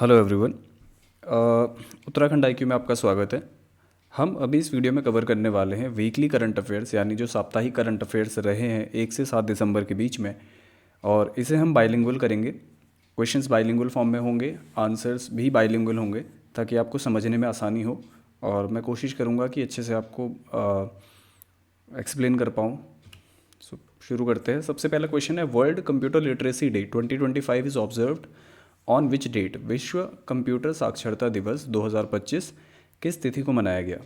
Hello everyone. Uttarakhand IQ में आपका स्वागत है। हम अभी इस वीडियो में कवर करने वाले हैं वीकली करंट अफेयर्स, यानी जो साप्ताहिक करंट अफेयर्स रहे हैं 1 से 7 दिसंबर के बीच में, और इसे हम बाइलिंगुअल करेंगे। क्वेश्चंस बाइलिंगुअल फॉर्म में होंगे, आंसर्स भी बाइलिंगुअल होंगे, ताकि आपको समझने में आसानी हो। और मैं कोशिश करूँगा कि अच्छे से आपको एक्सप्लेन कर पाऊँ। शुरू करते हैं। सबसे पहला क्वेश्चन है, world computer literacy day 2025 is observed on which date? विश्व कंप्यूटर साक्षरता दिवस 2025 किस तिथि को मनाया गया?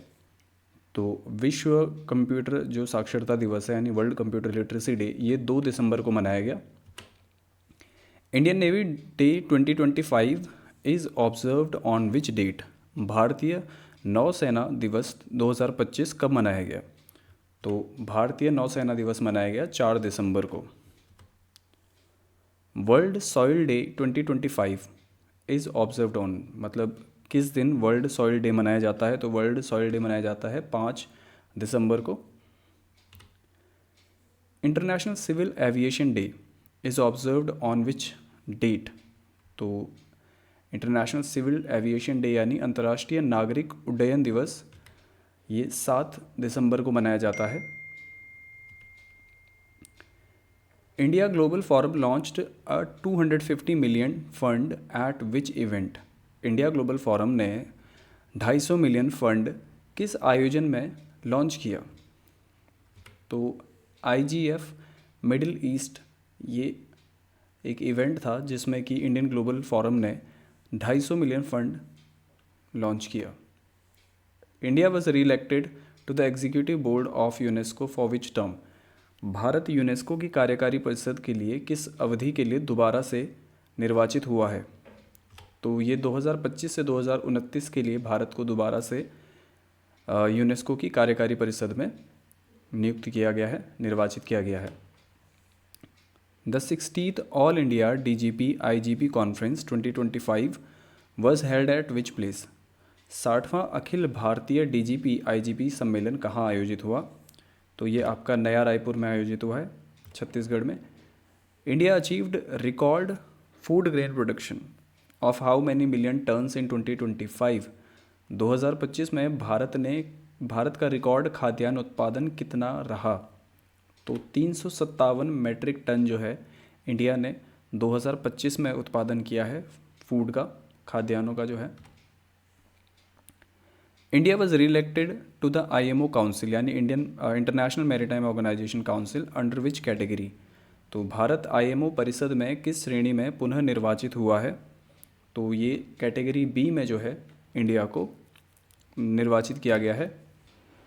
तो विश्व कंप्यूटर जो साक्षरता दिवस है, यानी वर्ल्ड कंप्यूटर लिटरेसी डे, ये 2 दिसंबर को मनाया गया। Indian navy day 2025 is observed on which date? भारतीय नौसेना दिवस 2025 कब मनाया गया? तो भारतीय नौसेना दिवस मनाया गया 4 दिसंबर को। World soil day 2025 is observed on, मतलब किस दिन वर्ल्ड सॉइल डे मनाया जाता है? तो वर्ल्ड सॉइल डे मनाया जाता है 5 दिसंबर को। International civil aviation day is observed on which date? तो इंटरनेशनल सिविल एविएशन डे यानी अंतर्राष्ट्रीय नागरिक उड्डयन दिवस, ये 7 दिसंबर को मनाया जाता है। India global forum launched a 250 million fund eight which event? India global forum ने 250 मिलियन फंड किस आयोजन में लॉन्च किया? तो IGF मिडिल ईस्ट, ये एक इवेंट था जिसमें कि इंडियन ग्लोबल फोरम ने 250 मिलियन फंड लॉन्च किया। इंडिया वॉज री elected to the executive board of UNESCO for which term? Bharat UNESCO की कार्यकारी परिषद के लिए किस अवधि के लिए दोबारा से निर्वाचित हुआ है? तो ये 2025 से 2029 के लिए भारत को दोबारा से यूनेस्को की कार्यकारी परिषद में नियुक्त किया गया है, निर्वाचित किया गया है। The 60th all India DGP IGP conference 2025 was held at which place? 60वां अखिल भारतीय DGP IGP सम्मेलन कहाँ आयोजित हुआ? तो ये आपका नया रायपुर में आयोजित हुआ है, छत्तीसगढ़ में। India achieved record food grain production of how many million tons in 2025? 2025 में भारत का रिकॉर्ड खाद्यान्न उत्पादन कितना रहा? तो 357 मैट्रिक टन जो है इंडिया ने 2025 में उत्पादन किया है फूड का, खाद्यान्नों का जो है। इंडिया वॉज री elected to the IMO council, यानी Indian international maritime organisation council, under which category? तो भारत IMO परिषद में किस श्रेणी में पुनः निर्वाचित हुआ है? तो ये कैटेगरी B में जो है इंडिया को निर्वाचित किया गया है।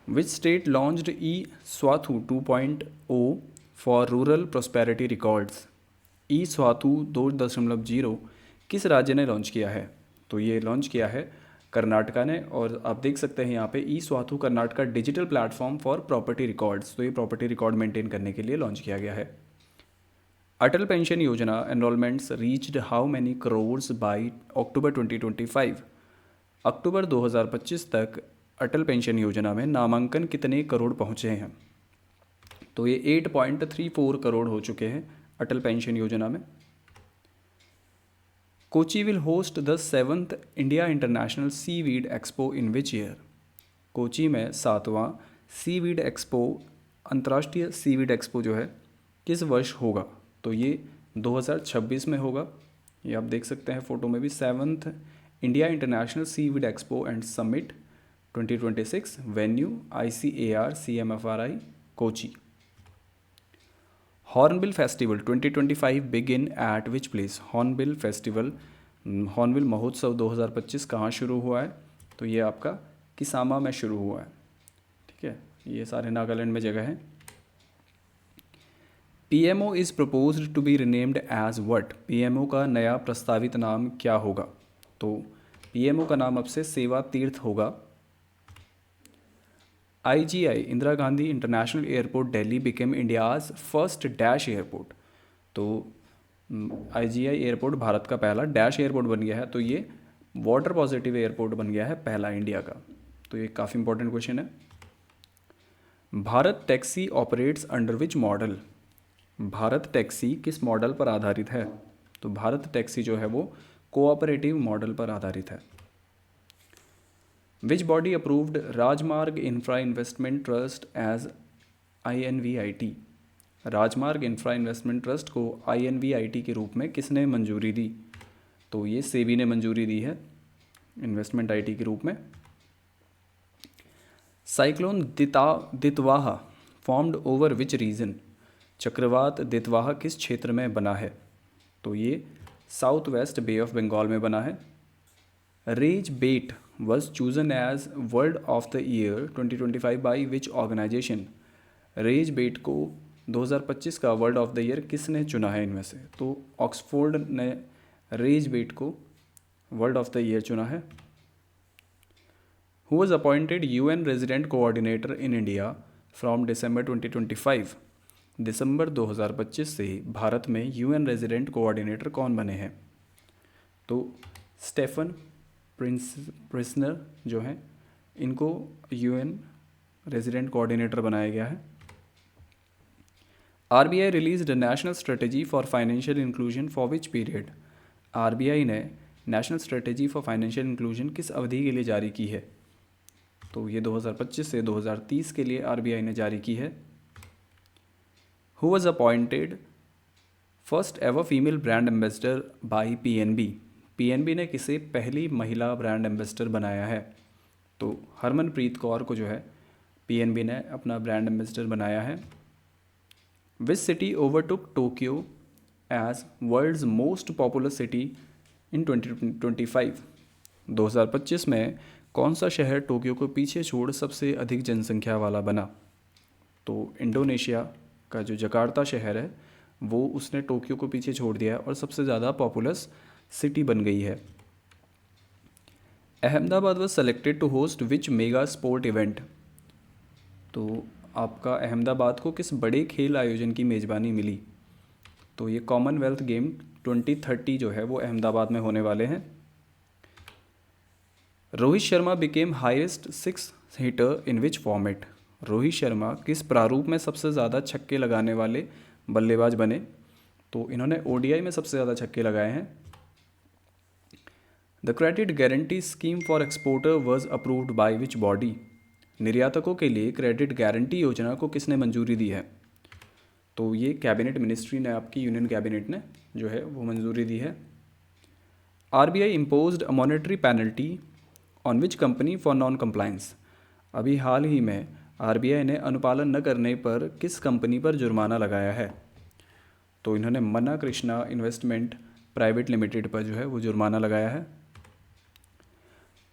Which state launched Swathu 2.0 for rural prosperity records? Swathu 2.0 किस राज्य ने लॉन्च किया है? तो ये लॉन्च किया है कर्नाटका ने। और आप देख सकते हैं यहाँ पे Swathu Karnataka digital platform for property records, तो ये प्रॉपर्टी रिकॉर्ड मेंटेन करने के लिए लॉन्च किया गया है। Atal pension Yojana enrolments reached how many crores by October 2025? अक्टूबर 2025 तक अटल पेंशन योजना में नामांकन कितने करोड़ पहुँचे हैं? तो ये 8.34 करोड़ हो चुके हैं अटल पेंशन योजना में। Kochi will host the 7th India international seaweed expo in which year? Kochi में 7वां सीवीड एक्सपो, अंतर्राष्ट्रीय सीवीड एक्सपो जो है, किस वर्ष होगा? तो ये 2026 में होगा। ये आप देख सकते हैं फ़ोटो में भी, 7th India international seaweed expo and summit 2026, venue ICAR CMFRI Kochi. Hornbill festival 2025 begin eight which place? Hornbill festival, hornbill महोत्सव 2025 कहाँ शुरू हुआ है? तो ये आपका किसामा में शुरू हुआ है। ठीक है, ये सारे नागालैंड में जगह है। PMO is proposed to be renamed as what? PMO का नया प्रस्तावित नाम क्या होगा? तो PMO का नाम अब से सेवा तीर्थ होगा। IGI Indira Gandhi international airport Delhi became India's first dash airport. तो IGI एयरपोर्ट भारत का पहला डैश एयरपोर्ट बन गया है। तो ये वाटर पॉजिटिव एयरपोर्ट बन गया है पहला इंडिया का। तो ये काफ़ी इंपॉर्टेंट क्वेश्चन है। Bharat taxi operates under which model? Bharat taxi किस मॉडल पर आधारित है? तो भारत टैक्सी जो है वो कोऑपरेटिव मॉडल पर आधारित है। विच बॉडी अप्रूव्ड राजमार्ग infra investment trust as INVIT? राजमार्ग इंफ्रा इन्वेस्टमेंट ट्रस्ट को INVIT के रूप में किसने मंजूरी दी? तो ये सेबी ने मंजूरी दी है इन्वेस्टमेंट IT के रूप में। Cyclone Ditwah formed over which region? चक्रवात दितवाहा किस क्षेत्र में बना है? तो ये south west Bay of Bengal में बना है। Rage bait was chosen as word of the year 2025 by which organisation? Rage bait को 2025 का वर्ड ऑफ द ईयर किसने चुना है इनमें से? तो ऑक्सफोर्ड ने रेज बेट को वर्ड ऑफ द ईयर चुना है। Who was appointed UN resident coordinator in India from December 2025? दिसंबर 2025 से भारत में UN रेजिडेंट कोऑर्डिनेटर कौन बने हैं? तो स्टेफन प्रिसनर जो हैं इनको UN रेजिडेंट कोऑर्डिनेटर बनाया गया है। RBI released national strategy for financial inclusion for which period? RBI ने national strategy for financial inclusion किस अवधि के लिए जारी की है? तो ये 2025 से 2030 के लिए RBI ने जारी की है। Who was appointed first ever female brand ambassador by PNB? PNB ने किसे पहली महिला ब्रांड एम्बेसडर बनाया है? तो हरमनप्रीत कौर को जो है PNB ने अपना ब्रांड एम्बेसडर बनाया है। Which city overtook Tokyo as world's most popular city in 2025? 2025 में कौन सा शहर टोक्यो को पीछे छोड़ सबसे अधिक जनसंख्या वाला बना? तो इंडोनेशिया का जो जकार्ता शहर है वो उसने टोक्यो को पीछे छोड़ दिया है और सबसे ज़्यादा पॉपुलस सिटी बन गई है। Ahmedabad was selected to host which mega sport event? तो आपका अहमदाबाद को किस बड़े खेल आयोजन की मेज़बानी मिली? तो ये कॉमनवेल्थ गेम 2030 जो है वो अहमदाबाद में होने वाले हैं। Rohit Sharma became highest 6 hitter in which format? Rohit Sharma किस प्रारूप में सबसे ज़्यादा छक्के लगाने वाले बल्लेबाज बने? तो इन्होंने ODI में सबसे ज़्यादा छक्के लगाए हैं। The credit guarantee scheme for exporter was approved by which body? निर्यातकों के लिए क्रेडिट गारंटी योजना को किसने मंजूरी दी है? तो ये कैबिनेट मिनिस्ट्री ने, आपकी यूनियन कैबिनेट ने जो है वो मंजूरी दी है। RBI imposed a monetary penalty on which company for non compliance? अभी हाल ही में RBI ने अनुपालन न करने पर किस कंपनी पर जुर्माना लगाया है? तो इन्होंने Manna Krishna investment private limited पर जो है वो जुर्माना लगाया है।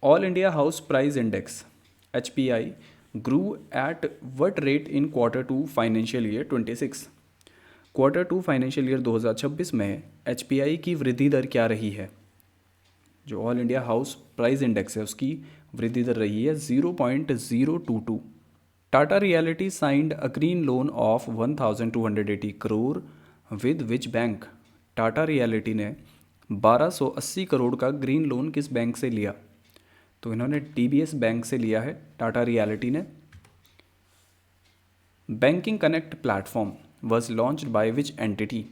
All India house price index HPI grew at what rate in Q2 financial year 26? Q2 financial year 2026 में HPI की वृद्धि दर क्या रही है? जो all India house price index है उसकी वृद्धि दर रही है 0.022। Tata reality signed a green loan of 1280 crore with which bank? Tata reality ने 1280 करोड़ का ग्रीन लोन किस बैंक से लिया? तो इन्होंने DBS बैंक से लिया है टाटा रियलिटी ने। Banking connect platform was launched by which entity?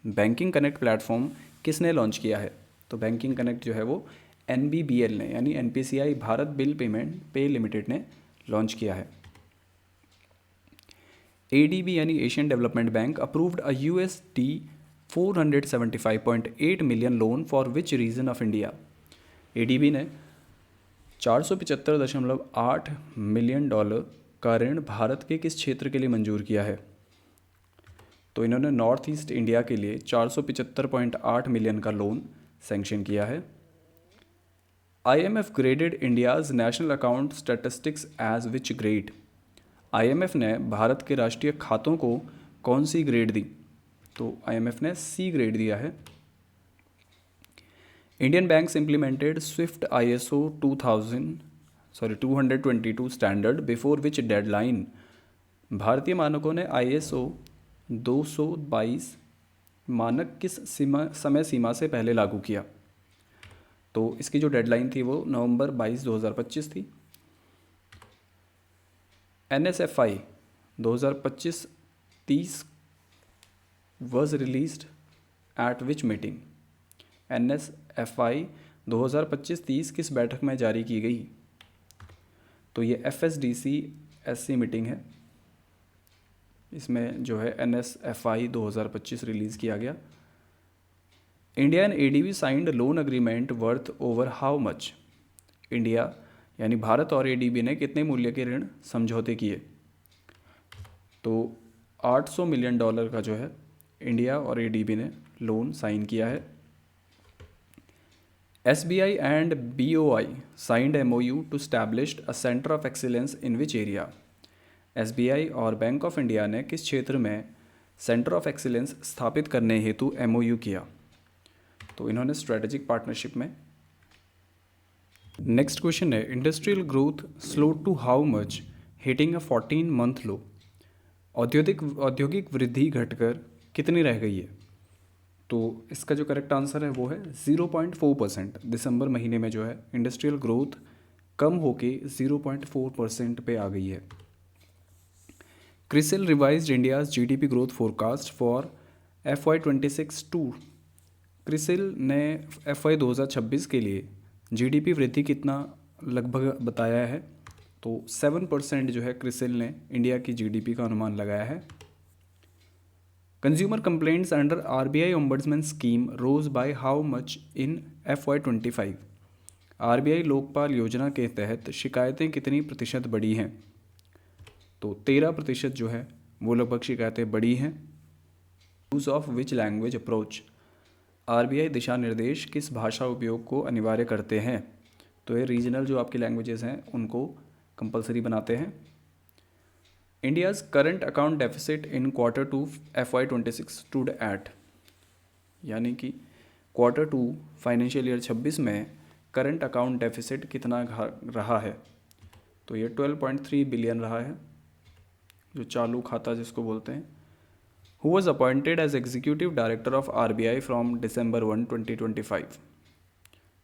Banking connect platform किसने लॉन्च किया है? तो बैंकिंग कनेक्ट जो है वो NBBL ने यानी NPCI भारत बिल पेमेंट पे लिमिटेड ने लॉन्च किया है। ADB यानी Asian development bank approved a USD 475.8 million loan for which region of India? ADB ने 475.8 मिलियन डॉलर का ऋण भारत के किस क्षेत्र के लिए मंजूर किया है? तो इन्होंने नॉर्थ ईस्ट इंडिया के लिए 475.8 मिलियन का लोन सैंक्शन किया है। IMF graded India's national account statistics as which grade? IMF ने भारत के राष्ट्रीय खातों को कौन सी ग्रेड दी? तो IMF ने C ग्रेड दिया है। Indian banks implemented Swift ISO 222 standard before which deadline? भारतीय मानकों ने ISO 222 मानक किस समय सीमा से पहले लागू किया? तो इसकी जो डेडलाइन थी वो नवंबर 22, 2025 थी। NSFI 2025-30 was released at which meeting? FI 2025-30 किस बैठक में जारी की गई? तो ये FSDC-SC मीटिंग है, इसमें जो है NSFI 2025 रिलीज़ किया गया। India and ADB signed loan agreement worth over how much? India यानी भारत और ADB ने कितने मूल्य के ऋण समझौते किए? तो $800 मिलियन का जो है इंडिया और ADB ने लोन साइन किया है। SBI and BOI signed MOU to established a centre of excellence in which area? SBI और बैंक ऑफ इंडिया ने किस क्षेत्र में सेंटर ऑफ एक्सीलेंस स्थापित करने हेतु MOU किया? तो इन्होंने स्ट्रेटेजिक पार्टनरशिप में। नेक्स्ट क्वेश्चन है, industrial growth slow to how much hitting a 14-month low? औद्योगिक वृद्धि घटकर कितनी रह गई है? तो इसका जो करेक्ट आंसर है वो है 0.4%। दिसंबर महीने में जो है इंडस्ट्रियल ग्रोथ कम होके 0.4% पे आ गई है। CRISIL revised India's GDP growth forecast for FY26-2। CRISIL ने FY 2026 के लिए GDP वृद्धि कितना लगभग बताया है? तो 7% जो है क्रिसिल ने इंडिया की GDP का अनुमान लगाया है। Consumer complaints under RBI ombudsman scheme rose by how much in FY25? RBI लोकपाल योजना के तहत शिकायतें कितनी प्रतिशत बढ़ी हैं? तो 13% जो है वो लगभग शिकायतें बढ़ी हैं। Use of which language approach? RBI दिशा निर्देश किस भाषा उपयोग को अनिवार्य करते हैं? तो ये रीजनल जो आपकी लैंग्वेजेस हैं उनको कंपलसरी बनाते हैं। India's current account deficit in Q2 FY26 stood at? यानी कि Q2 फाइनेंशियल ईयर 26 में करंट अकाउंट डेफिसिट कितना रहा है? तो ये 12.3 बिलियन रहा है, जो चालू खाता जिसको बोलते हैं। Who was appointed as executive director of RBI from December 1, 2025?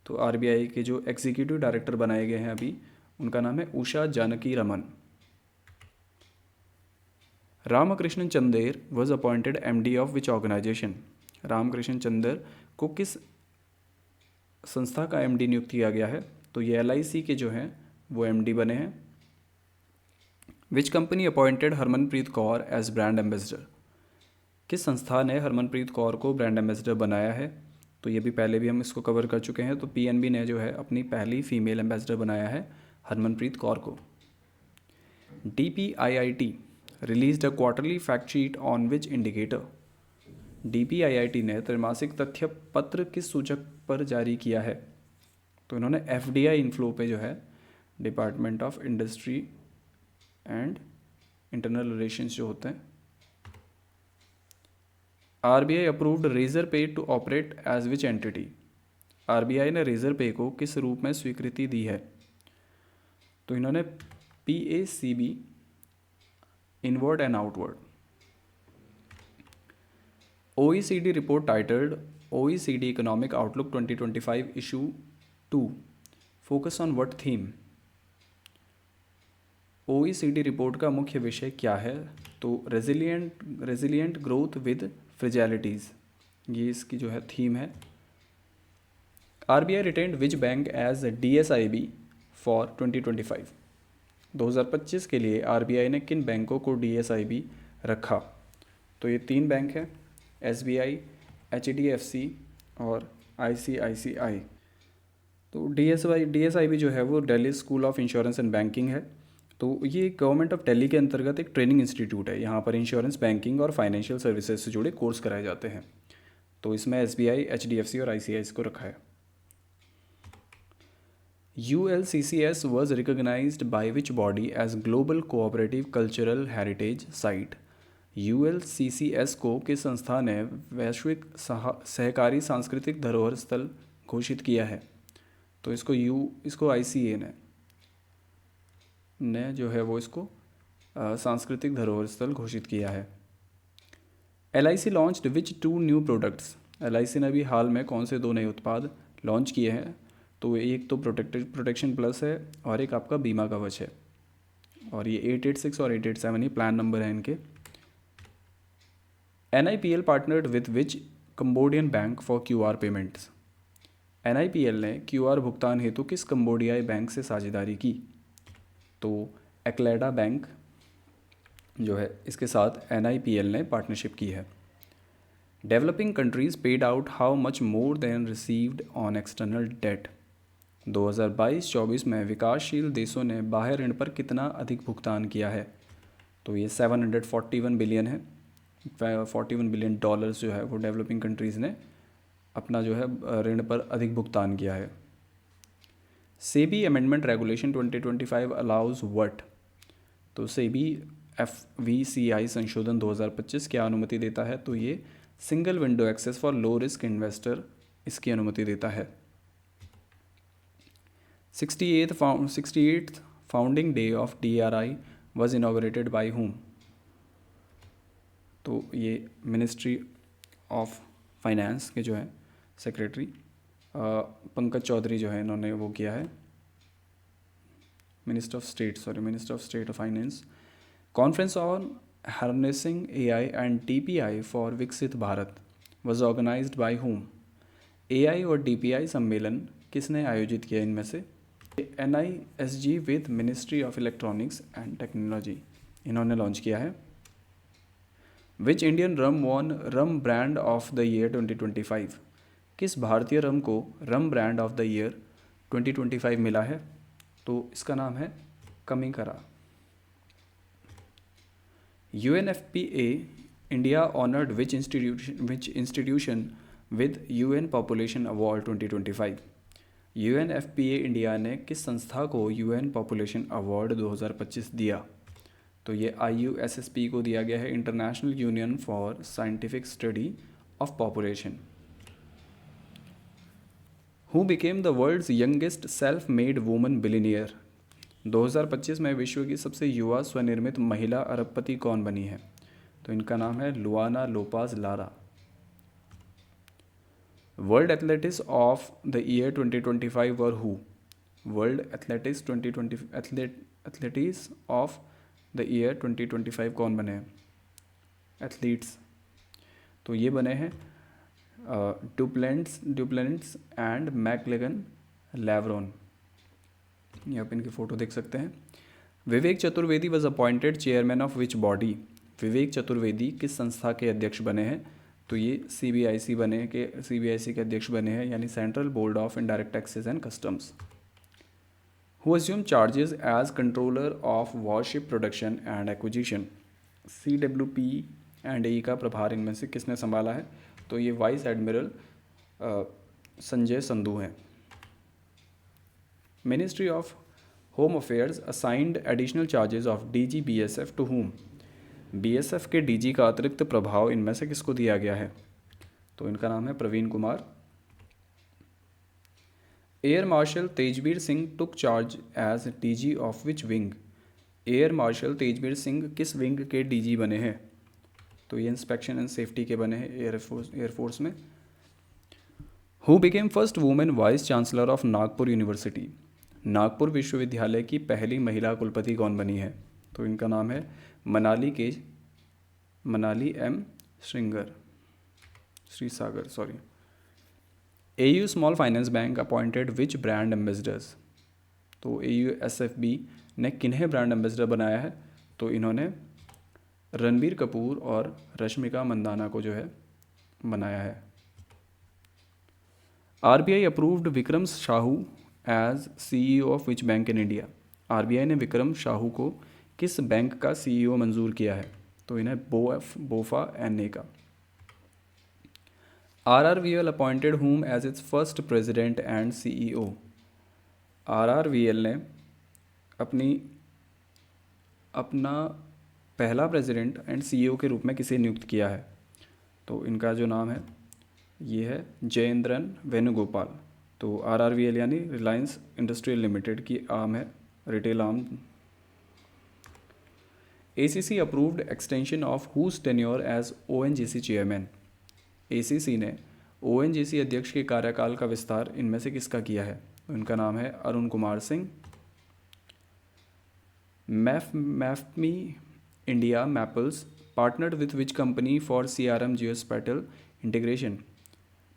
तो RBI के जो एग्जीक्यूटिव डायरेक्टर बनाए गए हैं अभी, उनका नाम है Usha Janaki Raman. Ramakrishna Chander was appointed MD of which organisation? Ramakrishna Chander को किस संस्था का MD नियुक्त किया गया है? तो ये LIC के जो हैं वो MD बने हैं। Which company appointed Harmanpreet Kaur as brand ambassador? किस संस्था ने हरमनप्रीत कौर को ब्रांड एम्बेसडर बनाया है? तो ये भी पहले भी हम इसको कवर कर चुके हैं। तो PNB ने जो है अपनी पहली फीमेल एम्बेसडर बनाया है हरमनप्रीत कौर को। DPIIT released a quarterly fact sheet on which indicator? DPIIT ने त्रैमासिक तथ्य पत्र किस सूचक पर जारी किया है? तो इन्होंने FDI इनफ्लो पे जो है department of industry and internal relations जो होते हैं। RBI approved Razorpay to operate as which entity? RBI ने रेजर पे को किस रूप में स्वीकृति दी है? तो इन्होंने PACB inward and outward. OECD report titled OECD economic outlook 2025 issue 2 focus on what theme? OECD report का मुख्य विषय क्या है? तो रेजिलिएंट ग्रोथ विद फ्रेजिलिटीज़, ये इसकी जो है थीम है। RBI retained which bank as DSIB for 2025? 2025 के लिए RBI ने किन बैंकों को DSIB रखा? तो ये 3 बैंक हैं, SBI, HDFC और ICICI। तो DSIB जो है वो Delhi school of insurance and banking है। तो ये गवर्नमेंट ऑफ दिल्ली के अंतर्गत एक ट्रेनिंग इंस्टीट्यूट है। यहाँ पर इंश्योरेंस, बैंकिंग और फाइनेंशियल सर्विसेज से जुड़े कोर्स कराए जाते हैं। तो इसमें SBI, HDFC और ICICI को रखा है। ULCCS was recognized by which body as Global Cooperative Cultural Heritage Site? ULCCS को किस संस्था ने वैश्विक सहकारी सांस्कृतिक धरोहर स्थल घोषित किया है? तो इसको ICA ने जो है वो इसको सांस्कृतिक धरोहर स्थल घोषित किया है। LIC लॉन्च्ड विच 2 न्यू प्रोडक्ट्स? LIC ने भी हाल में कौन से 2 नए उत्पाद लॉन्च किए हैं? तो एक तो प्रोटेक्शन प्लस है और एक आपका बीमा कवच है। और ये 886 और 887 ही प्लान नंबर है इनके। NIPL partnered with which Cambodian bank for QR payments? NIPL ने QR भुगतान हेतु किस कंबोडियाई बैंक से साझेदारी की? तो एक्लेडा बैंक जो है इसके साथ NIPL ने पार्टनरशिप की है। Developing countries paid out how much more than received on external debt? 2022-24 में विकासशील देशों ने बाह्य ऋण पर कितना अधिक भुगतान किया है? तो ये 741 बिलियन है। 41 बिलियन डॉलर्स जो है वो डेवलपिंग कंट्रीज़ ने अपना जो है ऋण पर अधिक भुगतान किया है। SEBI amendment regulation 2025 allows what? तो सेबी FVCI संशोधन 2025 क्या अनुमति देता है? तो ये single window access for low risk investor इसकी अनुमति देता है। 68th founding day of DRI was inaugurated by whom? तो ये मिनिस्ट्री ऑफ फाइनेंस के जो है सेक्रेटरी पंकज चौधरी जो है इन्होंने वो किया है। Minister of state of finance. Conference on harnessing AI and DPI for Viksit Bharat was organised by whom? AI और DPI सम्मेलन किसने आयोजित किया इनमें से? NISG with ministry of electronics and technology इन्होंने लॉन्च किया है। Which Indian rum won rum brand of the year 2025? किस भारतीय रम को rum brand of the year 2025 मिला है? तो इसका नाम है Kamikara. UNFPA India honoured which institution with UN population award 2025? UNFPA India ने किस संस्था को UN पॉपुलेशन अवार्ड 2025 दिया? तो ये IUSSP को दिया गया है, international union for scientific study of population. Who became the world's youngest self made woman billionaire? 2025 में विश्व की सबसे युवा स्वनिर्मित महिला अरबपति कौन बनी है? तो इनका नाम है Luana Lopes Lara. World Athletics of the year 2025 were who? World Athletics 2020 athletics of the year 2025 कौन बने हैं एथलीट्स? तो ये बने हैं डुप्लेंट्स एंड मैकलेगन लेवरॉन। ये आप इनकी फ़ोटो देख सकते हैं। Vivek Chaturvedi was appointed chairman of which body? Vivek Chaturvedi किस संस्था के अध्यक्ष बने हैं? तो ये CBIC के अध्यक्ष बने हैं, यानी central board of indirect taxes and customs. Who assume charges as controller of warship production and acquisition? CWP&E का प्रभार इनमें से किसने संभाला है? तो ये वाइस एडमिरल संजय संधू हैं। Ministry of home affairs assigned additional charges of DG BSF to whom? BSF के DG का अतिरिक्त प्रभाव इनमें से किसको दिया गया है? तो इनका नाम है Praveen Kumar. Air marshal Tejveer Singh took charge as DG of which wing? Air marshal Tejveer Singh किस विंग के DG बने हैं? तो ये इंस्पेक्शन एंड सेफ्टी के बने हैं एयरफोर्स में। Who became first women vice chancellor of Nagpur university? Nagpur विश्वविद्यालय की पहली महिला कुलपति कौन बनी है? तो इनका नाम है Manali M Shrisagar. AU small finance bank appointed which brand ambassadors? तो AUSFB ने किन्हें ब्रांड एम्बेसडर बनाया है? तो इन्होंने रणबीर कपूर और रश्मिका मंदाना को जो है बनाया है। RBI approved Vikram Sahu as CEO of which bank in India? RBI ने विक्रम साहू को किस बैंक का CEO मंजूर किया है? तो इन्हें बोफा NA का। RRVL appointed whom as its first president and CEO? RRVL ने अपना पहला प्रेसिडेंट एंड CEO के रूप में किसे नियुक्त किया है? तो इनका जो नाम है ये है जयेंद्रन वेणुगोपाल। तो RRVL यानी रिलायंस इंडस्ट्रियल लिमिटेड की आर्म है, retail arm. ACC approved extension of whose tenure as ONGC chairman? ACC ने ONGC अध्यक्ष के कार्यकाल का विस्तार इनमें से किसका किया है? तो इनका नाम है Arun Kumar Singh. MapmyIndia Mappls partnered with which company for CRM geospatial integration?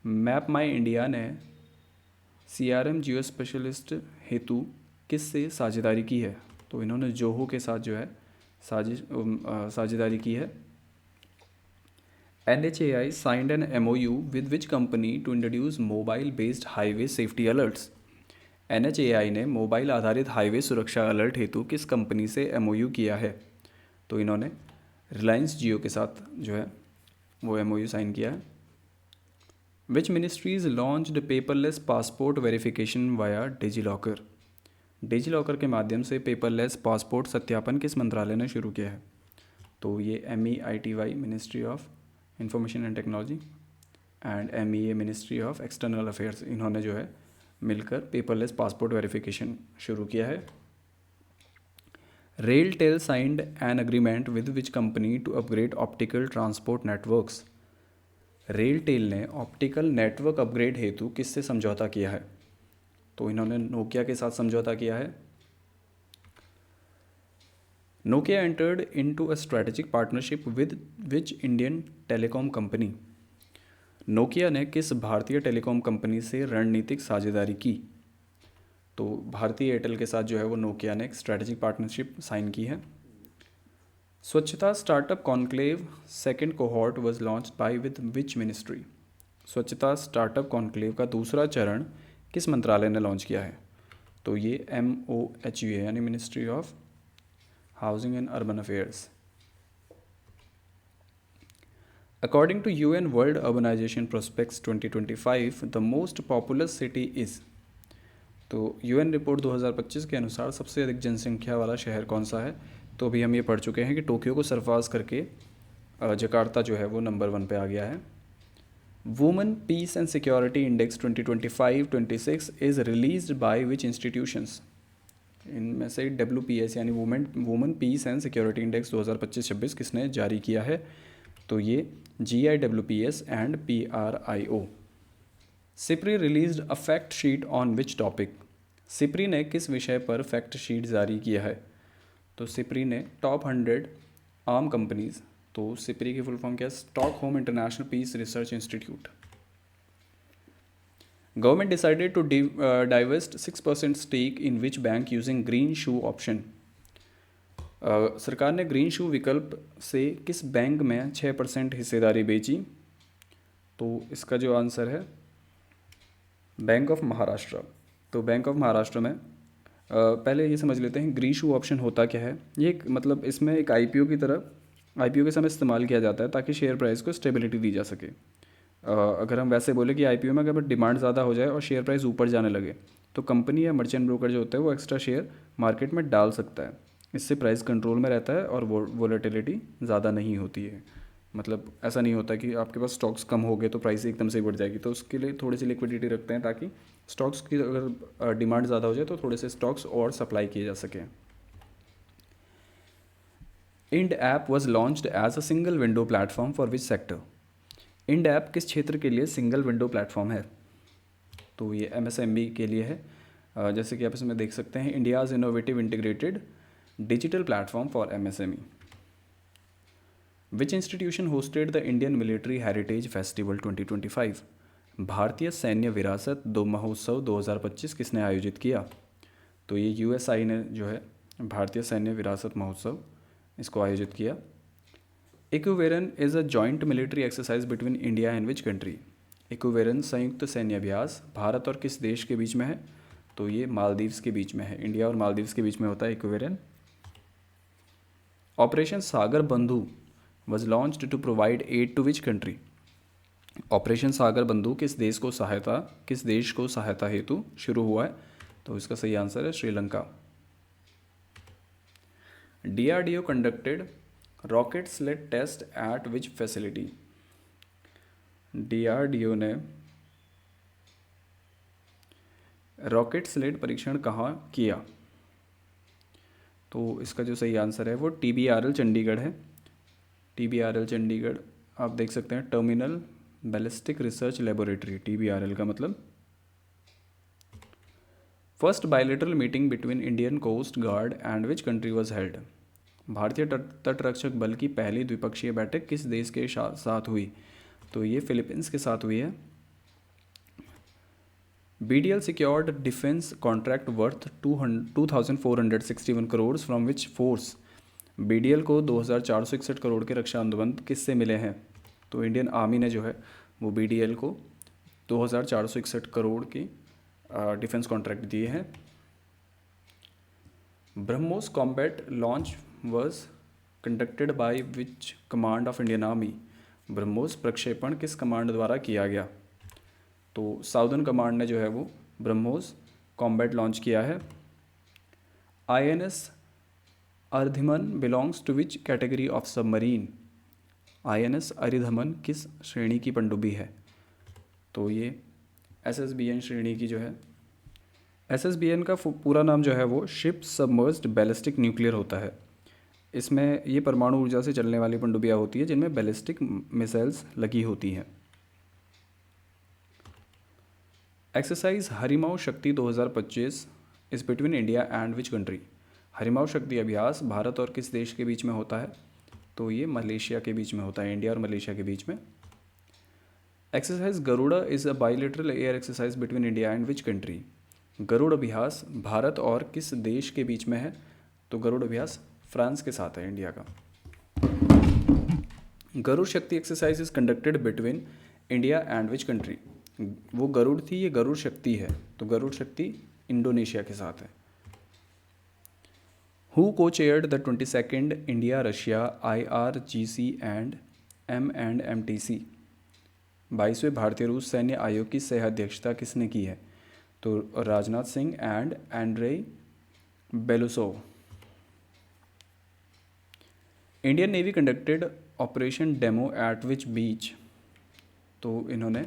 MapmyIndia ने CRM जियो स्पेशलिस्ट हेतु किससे साझेदारी की है? तो इन्होंने जोहो के साथ जो है साझेदारी की है। NHAI signed an MOU with which company to introduce mobile-based highway safety alerts? NHAI ने मोबाइल आधारित हाईवे सुरक्षा अलर्ट हेतु किस कंपनी से MOU किया है? तो इन्होंने रिलायंस जियो के साथ जो है वो MOU साइन किया है। Which ministries launched paperless passport verification via DigiLocker? DigiLocker के माध्यम से पेपरलेस पासपोर्ट सत्यापन किस मंत्रालय ने शुरू किया है? तो ये MEITY ministry of information and technology and MEA ministry of external affairs, इन्होंने जो है मिलकर पेपरलेस पासपोर्ट वेरिफिकेशन शुरू किया है। RailTel signed an agreement with which company to upgrade optical transport networks? RailTel ने ऑप्टिकल नेटवर्क अपग्रेड हेतु किससे समझौता किया है? तो इन्होंने नोकिया के साथ समझौता किया है। Nokia entered into a strategic partnership with which Indian telecom company? Nokia ने किस भारतीय टेलीकॉम कंपनी से रणनीतिक साझेदारी की? तो भारतीय एयरटेल के साथ जो है वो नोकिया ने एक स्ट्रेटेजिक पार्टनरशिप साइन की है। स्वच्छता startup conclave second cohort was launched by with which ministry? स्वच्छता स्टार्टअप कॉन्क्लेव का दूसरा चरण किस मंत्रालय ने लॉन्च किया है? तो ये MOHU है, यानी ministry of housing and urban affairs. According to UN World Urbanization Prospects 2025, the most populous city is? तो UN रिपोर्ट 2025 के अनुसार सबसे अधिक जनसंख्या वाला शहर कौन सा है? तो अभी हम ये पढ़ चुके हैं कि टोक्यो को सरपास करके जकार्ता जो है वो नंबर 1 पे आ गया है। Women peace and security index 2025-26 is released by which institutions? इनमें से WPS यानी women peace and security index 2025-26 किसने जारी किया है? तो ये GIWPS and PRIO। SIPRI released a fact sheet on which topic? SIPRI ने किस विषय पर फैक्ट शीट जारी किया है? तो सिप्री ने टॉप 100 आर्म कंपनीज, तो सिप्री की फुल फॉर्म क्या है? Stockholm international peace research institute. Government decided to divest 6% stake in which bank using greenshoe option? सरकार ने ग्रीन शू विकल्प से किस बैंक में 6% हिस्सेदारी बेची? तो इसका जो आंसर है बैंक ऑफ महाराष्ट्र। तो बैंक ऑफ महाराष्ट्र में पहले ये समझ लेते हैं ग्रीन शू ऑप्शन होता क्या है। ये मतलब इसमें एक IPO की तरह IPO के समय इस्तेमाल किया जाता है ताकि शेयर प्राइस को स्टेबिलिटी दी जा सके। अगर हम वैसे बोले कि IPO में अगर डिमांड ज़्यादा हो जाए और शेयर प्राइस ऊपर जाने लगे तो कंपनी या मर्चेंट ब्रोकर जो होता है वो एक्स्ट्रा शेयर मार्केट में डाल सकता है। इससे प्राइस कंट्रोल में रहता है और वोलेटिलिटी ज़्यादा नहीं होती है। मतलब ऐसा नहीं होता कि आपके पास स्टॉक्स कम हो गए तो प्राइस एकदम से बढ़ जाएगी, तो उसके लिए थोड़ी सी लिक्विडिटी रखते हैं ताकि स्टॉक्स की अगर डिमांड ज़्यादा हो जाए तो थोड़े से स्टॉक्स और सप्लाई किए जा सकें। Ind app was launched as a single window platform for which sector? Ind app किस क्षेत्र के लिए सिंगल विंडो प्लेटफॉर्म है? तो ये MSME के लिए है। जैसे कि आप इसमें देख सकते हैं, India's innovative integrated digital platform for MSME। Which institution hosted the Indian military heritage festival 2025? भारतीय सैन्य विरासत दो महोत्सव 2025 किसने आयोजित किया? तो ये USI ने जो है भारतीय सैन्य विरासत महोत्सव इसको आयोजित किया। Ekuverin is a joint military exercise between India and which country? Ekuverin संयुक्त सैन्य अभ्यास भारत और किस देश के बीच में है? तो ये मालदीव्स के बीच में है। इंडिया और मालदीव्स के बीच में होता है इक्विवेरन। Operation Sagar Bandhu was launched to provide aid to which country? Operation Sagar Bandhu किस देश को सहायता हेतु शुरू हुआ है? तो इसका सही आंसर है Sri Lanka. DRDO conducted rocket sled test at which facility? DRDO ने रॉकेट स्लेट परीक्षण कहाँ किया? तो इसका जो सही आंसर है वो TBRL चंडीगढ़ है। TBRL चंडीगढ़ आप देख सकते हैं, terminal ballistic research laboratory, TBRL का मतलब। First bilateral meeting between Indian coast guard and which country was held? भारतीय तटरक्षक बल की पहली द्विपक्षीय बैठक किस देश के साथ हुई? तो ये फिलीपींस के साथ हुई है। BDL secured defense contract worth 2,461 crore from which force. BDL को 2,461 करोड़ के रक्षा अनुबंध किससे मिले हैं? तो इंडियन आर्मी ने जो है वो BDL को 2,461 करोड़ की डिफेंस कॉन्ट्रैक्ट दिए हैं। BrahMos combat launch was conducted by which command of Indian army. BrahMos प्रक्षेपण किस कमांड द्वारा किया गया? तो साउदर्न कमांड ने जो है वो ब्रह्मोस कॉम्बैट लॉन्च किया है। INS Aridhaman belongs to which category of submarine. INS Aridhaman किस श्रेणी की पनडुब्बी है? तो ये SSBN श्रेणी की जो है। SSBN का पूरा नाम जो है वो शिप सबमर्ज्ड बैलिस्टिक न्यूक्लियर होता है। इसमें ये परमाणु ऊर्जा से चलने वाली पनडुब्बियाँ होती है जिनमें बैलिस्टिक मिसाइल्स लगी होती हैं। Exercise Harimau Shakti 2025 is between India and which country. Harimau Shakti अभ्यास भारत और किस देश के बीच में होता है? तो ये मलेशिया के बीच में होता है, इंडिया और मलेशिया के बीच में। Exercise Garuda is a bilateral air exercise between India and which country. Garud अभ्यास भारत और किस देश के बीच में है? तो गरुड़ अभ्यास फ्रांस के साथ है, इंडिया का। गरुड़ शक्ति exercise is conducted between India and which country. वो गरुड़ थी, ये गरुड़ शक्ति है, तो गरुड़ शक्ति इंडोनेशिया के साथ है। Who co chaired the 22nd India Russia IRGC and MTC। 22वें भारतीय रूस सैन्य आयोग की सह अध्यक्षता किसने की है? तो Rajnath Singh and एंड्रेई Belousov. Indian navy conducted operation demo eight विच बीच। तो इन्होंने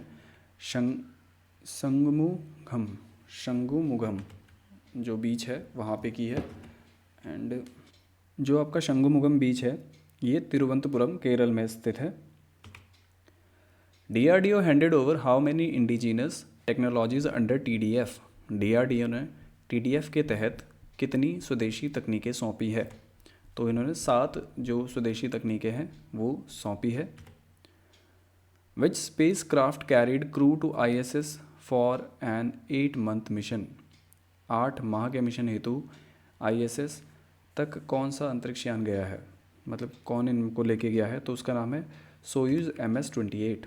शंगुमुगम जो बीच है वहाँ पे की है। एंड जो आपका शंगुमुगम बीच है ये तिरुवनंतपुरम केरल में स्थित है। DRDO handed over how many indigenous technologies under TDF। DRDO ने TDF के तहत कितनी स्वदेशी तकनीकें सौंपी है? तो इन्होंने 7 जो स्वदेशी तकनीकें हैं वो सौंपी है। Which spacecraft carried crew to ISS for an 8-month mission. 8 माह के मिशन हेतु ISS तक कौन सा अंतरिक्ष यान गया है, मतलब कौन इनको लेके गया है? तो उसका नाम है Soyuz MS-28।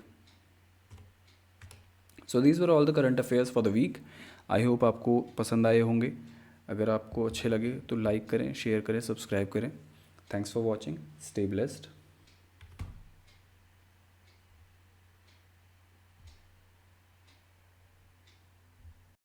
So these were all the current affairs for the week. I hope आपको पसंद आए होंगे। अगर आपको अच्छे लगे तो लाइक करें, शेयर करें, सब्सक्राइब करें। Thanks for watching. Stay blessed.